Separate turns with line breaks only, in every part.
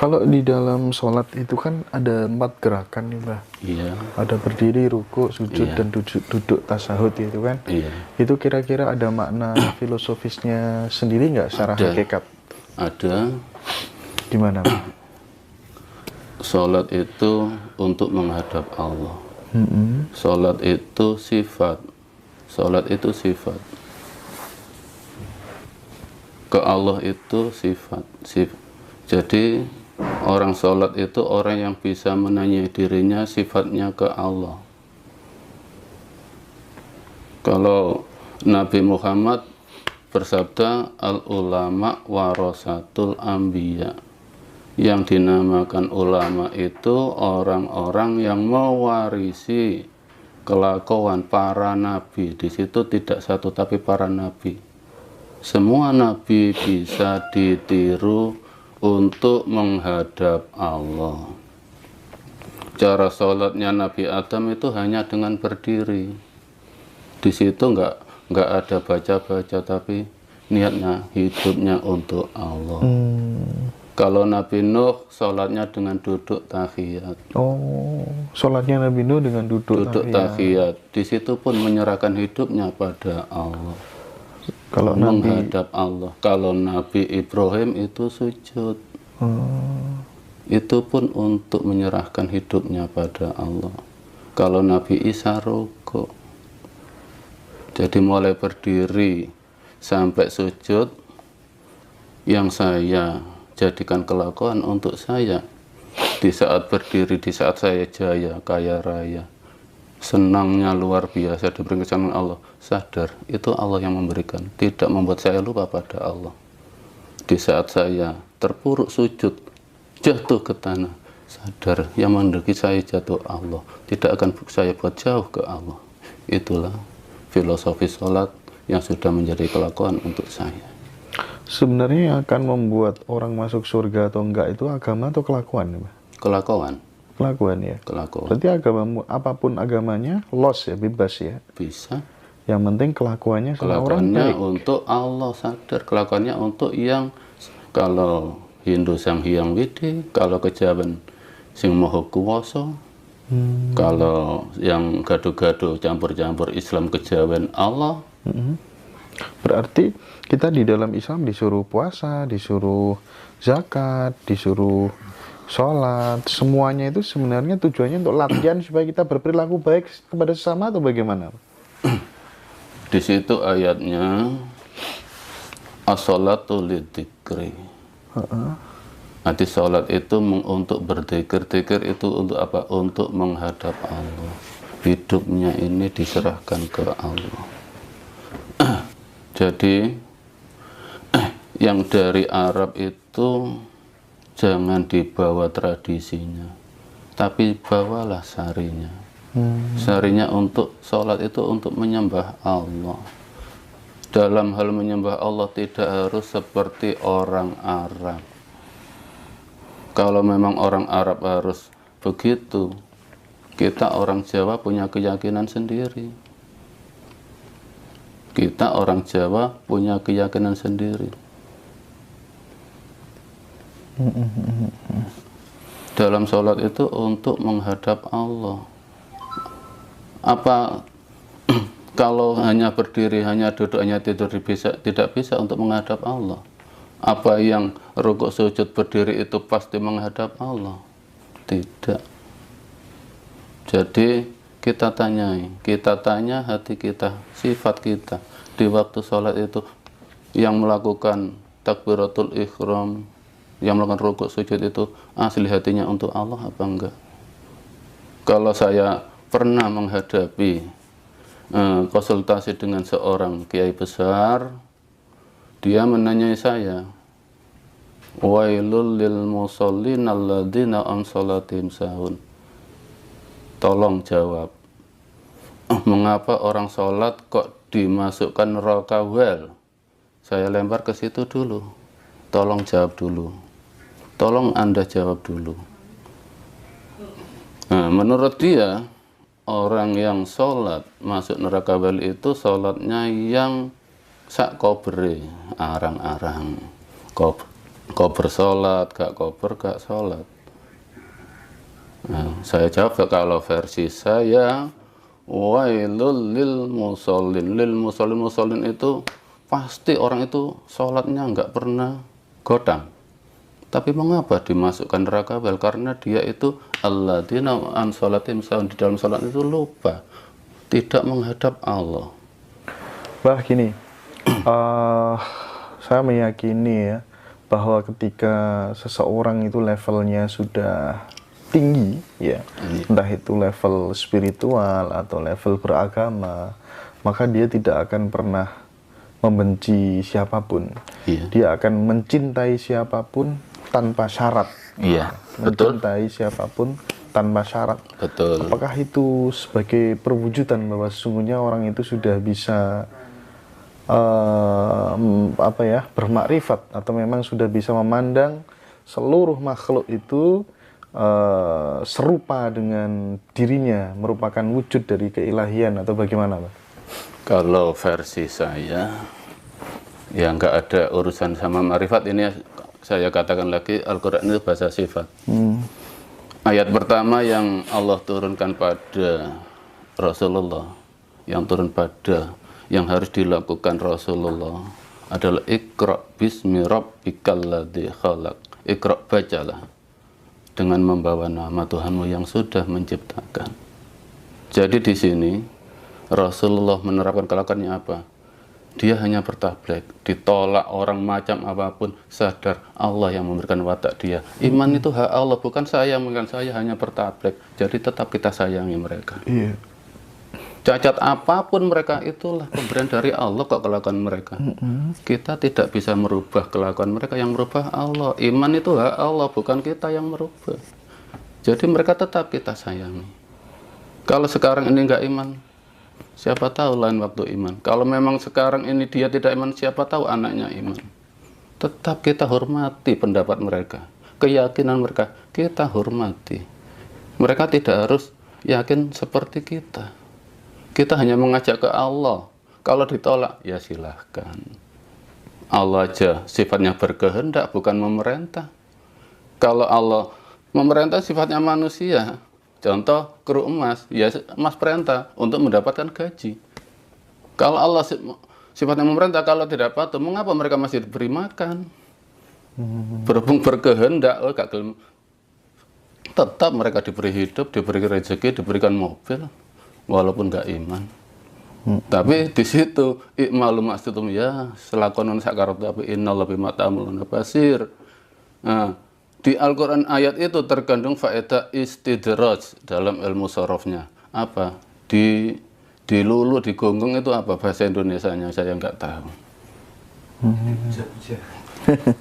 Kalau di dalam sholat itu kan ada 4 gerakan nih, Mbah.
Iya,
Ada berdiri, rukuk, sujud,
Iya.
dan duduk tasahud itu kan.
iya.
Itu kira-kira ada makna filosofisnya sendiri nggak secara
Ada.
hakikat?
Ada.
Gimana, Mbah?
Sholat itu untuk menghadap Allah.
Mm-mm.
Sholat itu sifat. Sholat itu sifat. Ke Allah itu sifat. Jadi orang sholat itu orang yang bisa menanyai dirinya sifatnya ke Allah. Kalau Nabi Muhammad bersabda, al-ulama warasatul anbiya. Yang dinamakan ulama itu orang-orang yang mewarisi kelakuan para nabi. Di situ tidak satu tapi para nabi. Semua nabi bisa ditiru untuk menghadap Allah. Cara sholatnya Nabi Adam itu hanya dengan berdiri. Di situ nggak ada baca-baca, tapi niatnya hidupnya untuk Allah. Kalau Nabi Nuh sholatnya dengan duduk tahiyat.
Oh, sholatnya Nabi Nuh dengan duduk
Tahiyat. Di situ pun menyerahkan hidupnya pada Allah.
Kalau Nabi
Menghadap Allah. Kalau Nabi Ibrahim itu sujud. Itu pun untuk menyerahkan hidupnya pada Allah. Kalau Nabi Isa rukuk. Jadi mulai berdiri sampai sujud, yang saya jadikan kelakuan untuk saya. Di saat berdiri, di saat saya jaya, kaya raya, senangnya luar biasa diberi kesenangan Allah, sadar itu Allah yang memberikan, tidak membuat saya lupa pada Allah. Di saat saya terpuruk sujud, jatuh ke tanah, sadar yang mendeki saya jatuh Allah, tidak akan saya buat jauh ke Allah. Itulah filosofi sholat yang sudah menjadi kelakuan untuk saya.
sebenarnya yang akan membuat orang masuk surga atau enggak itu agama atau kelakuan, Mbah?
Kelakuan.
Kelakuan ya.
Kelakuan.
Berarti agamamu apapun agamanya, los ya, bebas ya.
Bisa.
Yang penting kelakuannya sama orang
Kelakuannya
baik.
untuk Allah, sadar. Kelakuannya untuk yang, kalau Hindu Sang Hyang Widi, kalau kejawen Sing Maha Kuwasa, kalau yang gaduh-gaduh campur-campur Islam kejawen Allah.
Berarti kita di dalam Islam disuruh puasa, disuruh zakat, disuruh sholat, semuanya itu sebenarnya tujuannya untuk latihan supaya kita berperilaku baik kepada sesama atau bagaimana?
Di situ ayatnya as-sholatu lidzikri. Nanti sholat itu untuk berzikir. Zikir itu untuk apa? Untuk menghadap Allah. Hidupnya ini diserahkan ke Allah. Jadi yang dari Arab itu jangan dibawa tradisinya, tapi bawalah sarinya. Sarinya untuk sholat itu untuk menyembah Allah. Dalam hal menyembah Allah tidak harus seperti orang Arab. Kalau memang orang Arab harus begitu, kita orang Jawa punya keyakinan sendiri. Kita orang Jawa punya keyakinan sendiri. Dalam sholat itu untuk menghadap Allah. Apa kalau hanya berdiri, hanya duduk, hanya tidur tidak bisa untuk menghadap Allah? Apa yang rukuk sujud berdiri itu pasti menghadap Allah? Tidak. Jadi kita tanya hati kita, sifat kita di waktu sholat itu, yang melakukan takbiratul ihram, yang melakukan rukuk sujud itu asli hatinya untuk Allah apa enggak? Kalau saya pernah menghadapi konsultasi dengan seorang kiai besar, dia menanyai saya, wailul lil musallin alladzina an salatihim sahun. Tolong jawab, mengapa orang sholat kok dimasukkan neraka well? Saya lempar ke situ dulu. Tolong jawab dulu. Tolong Anda jawab dulu. Nah, menurut dia, orang yang sholat masuk neraka well itu sholatnya yang sak kobre, arang-arang. Kober sholat, gak kober gak sholat. Nah, saya jawab kalau versi saya, wailul lil musallin. Lil musallin, musallin itu pasti orang itu sholatnya nggak pernah godang. Tapi mengapa dimasukkan neraka? Karena dia itu alladzina an sholatim sahun, di dalam sholat itu lupa, tidak menghadap Allah.
Bah gini, saya meyakini ya bahwa ketika seseorang itu levelnya sudah tinggi ya, entah itu level spiritual atau level beragama, maka dia tidak akan pernah membenci siapapun.
Iya.
Dia akan mencintai siapapun tanpa syarat.
Iya, betul.
Mencintai siapapun tanpa syarat.
Betul.
Apakah itu sebagai perwujudan bahwa sesungguhnya orang itu sudah bisa bermakrifat, atau memang sudah bisa memandang seluruh makhluk itu serupa dengan dirinya, merupakan wujud dari keilahian, atau bagaimana, Pak?
Kalau versi saya, ya nggak ada urusan sama marifat. Ini saya katakan lagi, Al-Quran itu bahasa sifat. Ayat pertama yang Allah turunkan pada Rasulullah, yang harus dilakukan Rasulullah adalah Iqra bismi rabbikal ladzi khalaq. Iqra, bacalah dengan membawa nama Tuhanmu yang sudah menciptakan. Jadi di sini Rasulullah menerapkan kelakuannya apa? Dia hanya bertablek, ditolak orang macam apapun, sadar Allah yang memberikan watak dia. Iman itu hak Allah, bukan saya, hanya bertablek. Jadi tetap kita sayangi mereka.
Iya.
Cacat apapun mereka, itulah pemberian dari Allah kok kelakuan mereka. Kita tidak bisa merubah kelakuan mereka, yang merubah Allah. Iman itu hak Allah, bukan kita yang merubah. Jadi mereka tetap kita sayangi. Kalau sekarang ini nggak iman, siapa tahu lain waktu iman. Kalau memang sekarang ini dia tidak iman, siapa tahu anaknya iman. Tetap kita hormati pendapat mereka, keyakinan mereka, kita hormati. Mereka tidak harus yakin seperti kita. Kita hanya mengajak ke Allah. Kalau ditolak, ya silahkan. Allah aja sifatnya berkehendak, bukan memerintah. Kalau Allah memerintah, sifatnya manusia. Contoh, kru emas, ya emas perintah untuk mendapatkan gaji. Kalau Allah sifatnya memerintah, kalau tidak patuh, mengapa mereka masih diberi makan? Berhubung berkehendak, tetap mereka diberi hidup, diberi rezeki, diberikan mobil, walaupun nggak iman. Tapi di situ ikmalu maksudum ya selakonon sakarot, tapi innallaha bima ta'maluna basir. Nah, di Al-Quran ayat itu terkandung faedah istidraj dalam ilmu sorofnya. Apa? Dilulu, digonggong itu apa bahasa Indonesianya? Saya nggak tahu.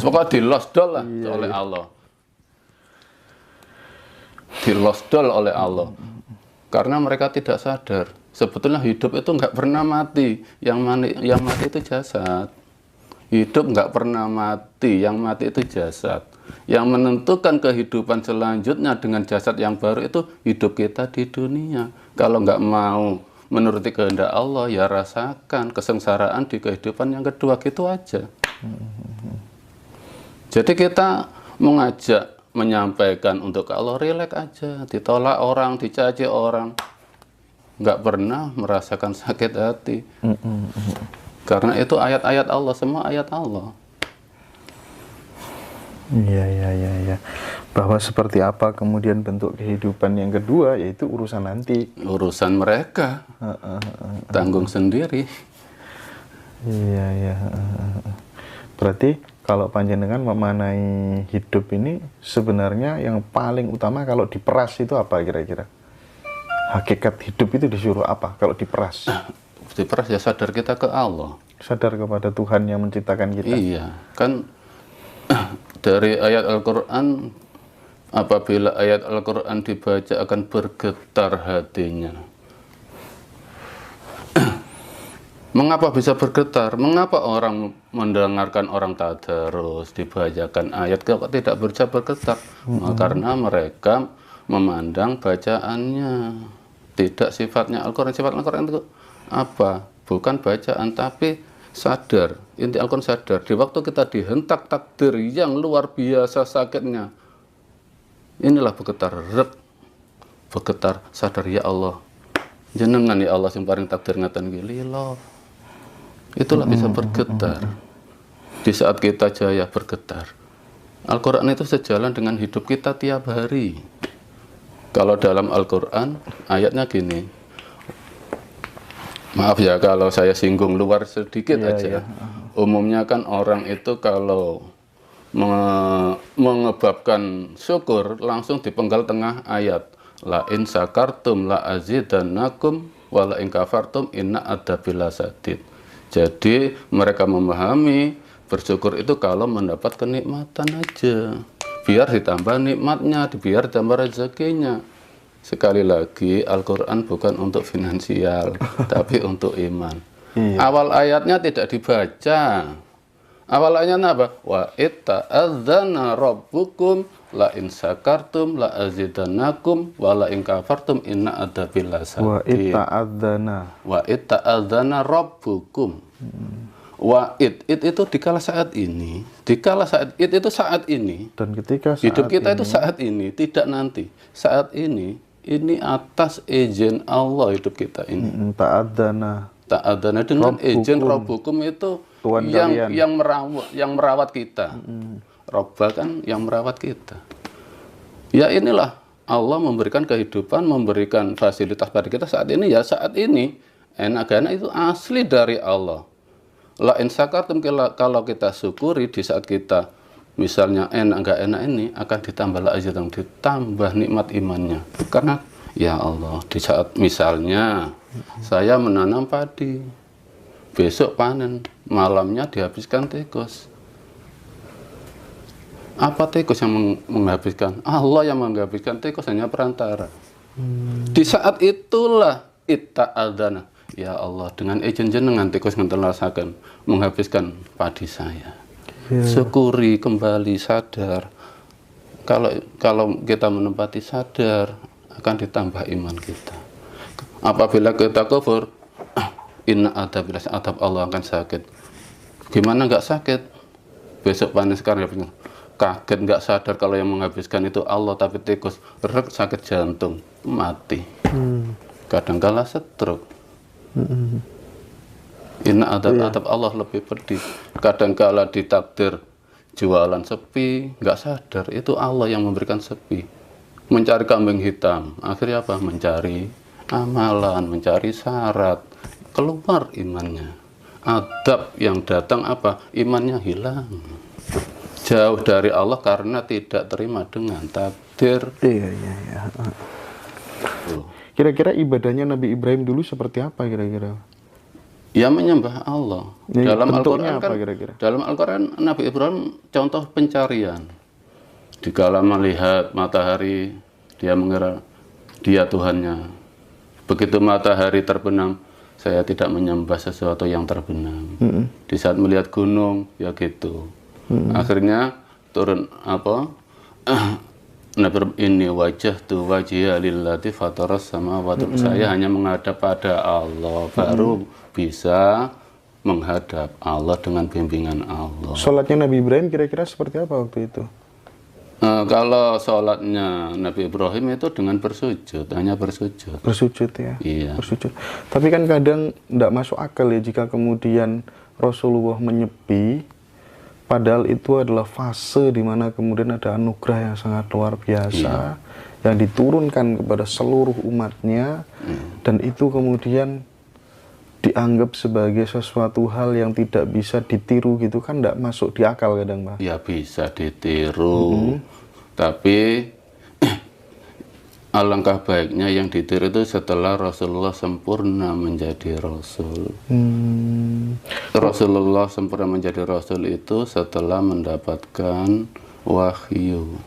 Pokoknya dilosdol lah oleh Allah. Dilosdol oleh Allah. Karena mereka tidak sadar. Sebetulnya hidup itu nggak pernah mati. Yang mati itu jasad. Hidup nggak pernah mati. Yang mati itu jasad. Yang menentukan kehidupan selanjutnya dengan jasad yang baru itu hidup kita di dunia. Kalau nggak mau menuruti kehendak Allah, ya rasakan kesengsaraan di kehidupan yang kedua, gitu aja. Jadi kita mengajak, menyampaikan untuk Allah, rileks aja. Ditolak orang, dicaci orang, nggak pernah merasakan sakit hati. Karena itu ayat-ayat Allah, semua ayat Allah.
Iya. Bahwa seperti apa kemudian bentuk kehidupan yang kedua, yaitu urusan nanti.
Urusan mereka. Tanggung sendiri.
Iya. Berarti kalau panjenengan memanai hidup ini, sebenarnya yang paling utama kalau diperas itu apa kira-kira? Hakikat hidup itu disuruh apa kalau diperas?
Diperas ya sadar kita ke Allah.
Sadar kepada Tuhan yang menciptakan kita.
Iya, kan dari ayat Al-Quran, apabila ayat Al-Quran dibaca akan bergetar hatinya. Mengapa bisa bergetar? Mengapa orang mendengarkan orang tadarus, dibacakan ayat kok tidak bisa bergetar? Karena mereka memandang bacaannya, tidak sifatnya Al-Quran. Sifat Al-Quran itu apa? Bukan bacaan, tapi sadar, inti Al-Quran sadar, di waktu kita dihentak takdir yang luar biasa sakitnya, inilah bergetar sadar, ya Allah, jenengan ya Allah yang paling takdir ngatan gililo. Itulah bisa bergetar. Di saat kita jaya bergetar. Al-Quran itu sejalan dengan hidup kita tiap hari. Kalau dalam Al-Quran ayatnya gini, maaf ya kalau saya singgung luar sedikit aja. Umumnya kan orang itu kalau mengebabkan syukur langsung dipenggal tengah ayat. La in sakartum la azidannakum wa la in kafartum inna adzabil lasadid. Jadi mereka memahami bersyukur itu kalau mendapat kenikmatan aja. Biar ditambah nikmatnya, biar ditambah rezekinya. Sekali lagi, Al-Quran bukan untuk finansial, tapi untuk iman. Awal ayatnya tidak dibaca. Awal ayatnya apa? Wa itta'adzana rabbukum la in sakartum la azidannakum wa la in kafartum inna adzabil lasadid. Wa itta'adzana rabbukum. Wa itu dikala saat ini, itu saat ini.
Dan ketika saat
hidup kita
ini,
itu saat ini, tidak nanti. Saat ini atas izin Allah hidup kita ini. Ta'adzana dengan izin Rabbukum itu
Tuhan
yang merawat kita. Robba kan yang merawat kita. Ya inilah Allah memberikan kehidupan, memberikan fasilitas pada kita saat ini. Ya saat ini enak-enak itu asli dari Allah. La in sakartum, kalau kita syukuri di saat kita misalnya enak nggak enak ini akan ditambah ditambah nikmat imannya. Karena ya Allah, di saat misalnya saya menanam padi, besok panen, malamnya dihabiskan tikus. Apa tikus yang menghabiskan? Allah yang menghabiskan, tikus hanya perantara. Di saat itulah itta'adzana, ya Allah, dengan izin jenengan tikus ngentelasaken menghabiskan padi saya. Syukuri kembali, sadar. Kalau kita menempati sadar, akan ditambah iman kita. Apabila kita kufur, inna adzabil azab, Allah akan sakit. Gimana nggak sakit? Besok panen sekarang ya, kaget nggak sadar kalau yang menghabiskan itu Allah, tapi tikus sakit jantung, mati. Kadangkala stroke. Inna adab Allah lebih pedih. Kadangkala ditakdir jualan sepi, nggak sadar itu Allah yang memberikan sepi. Mencari kambing hitam, akhirnya apa? Mencari amalan, mencari syarat, keluar imannya. Adab yang datang apa? Imannya hilang. Jauh dari Allah karena tidak terima dengan takdir.
Kira-kira ibadahnya Nabi Ibrahim dulu seperti apa kira-kira?
Ya menyembah Allah. Dalam Al-Quran kan,
kira-kira?
Dalam Al-Quran Nabi Ibrahim contoh pencarian. Dikala melihat matahari, dia mengira dia Tuhannya. Begitu matahari terbenam, saya tidak menyembah sesuatu yang terbenam. Di saat melihat gunung, ya gitu. Akhirnya turun apa? Ini wajah tu wajhiya lillati fataras samawati. Saya hanya menghadap pada Allah, baru bisa menghadap Allah dengan bimbingan Allah.
Sholatnya Nabi Ibrahim kira-kira seperti apa waktu itu?
Kalau sholatnya Nabi Ibrahim itu dengan bersujud, hanya bersujud.
Bersujud ya?
Iya.
Bersujud. Tapi kan kadang tidak masuk akal ya jika kemudian Rasulullah menyepi, padahal itu adalah fase di mana kemudian ada anugerah yang sangat luar biasa yang diturunkan kepada seluruh umatnya, dan itu kemudian dianggap sebagai sesuatu hal yang tidak bisa ditiru gitu kan, tidak masuk di akal kadang, Pak.
Ya bisa ditiru, tapi alangkah baiknya yang ditiru itu setelah Rasulullah sempurna menjadi Rasul. Rasulullah sempurna menjadi Rasul itu setelah mendapatkan wahyu.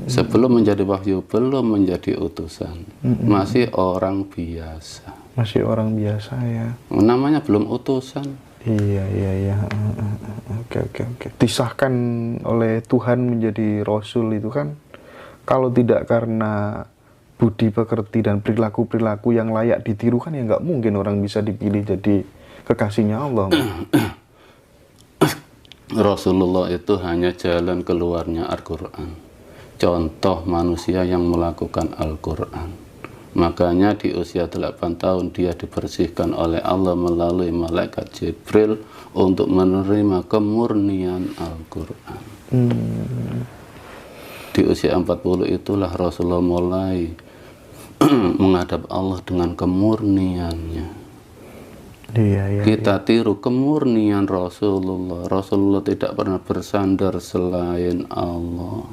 Sebelum menjadi wahyu, belum menjadi utusan. Masih orang biasa.
Masih orang biasa ya.
Namanya belum utusan.
Iya. Oke. Disahkan oleh Tuhan menjadi Rasul itu kan, kalau tidak karena budi pekerti dan perilaku-perilaku yang layak ditiru kan ya nggak mungkin orang bisa dipilih jadi kekasihnya Allah.
Rasulullah itu hanya jalan keluarnya Al-Quran, contoh manusia yang melakukan Al-Quran. Makanya di usia 8 tahun dia dibersihkan oleh Allah melalui malaikat Jibril untuk menerima kemurnian Al-Quran. Di usia 40 itulah Rasulullah mulai menghadap Allah dengan kemurniannya. Kita tiru kemurnian Rasulullah. Rasulullah tidak pernah bersandar selain Allah.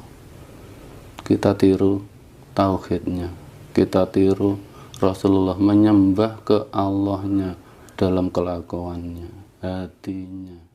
Kita tiru tauhidnya. Kita tiru Rasulullah menyembah ke Allahnya dalam kelakuannya, hatinya.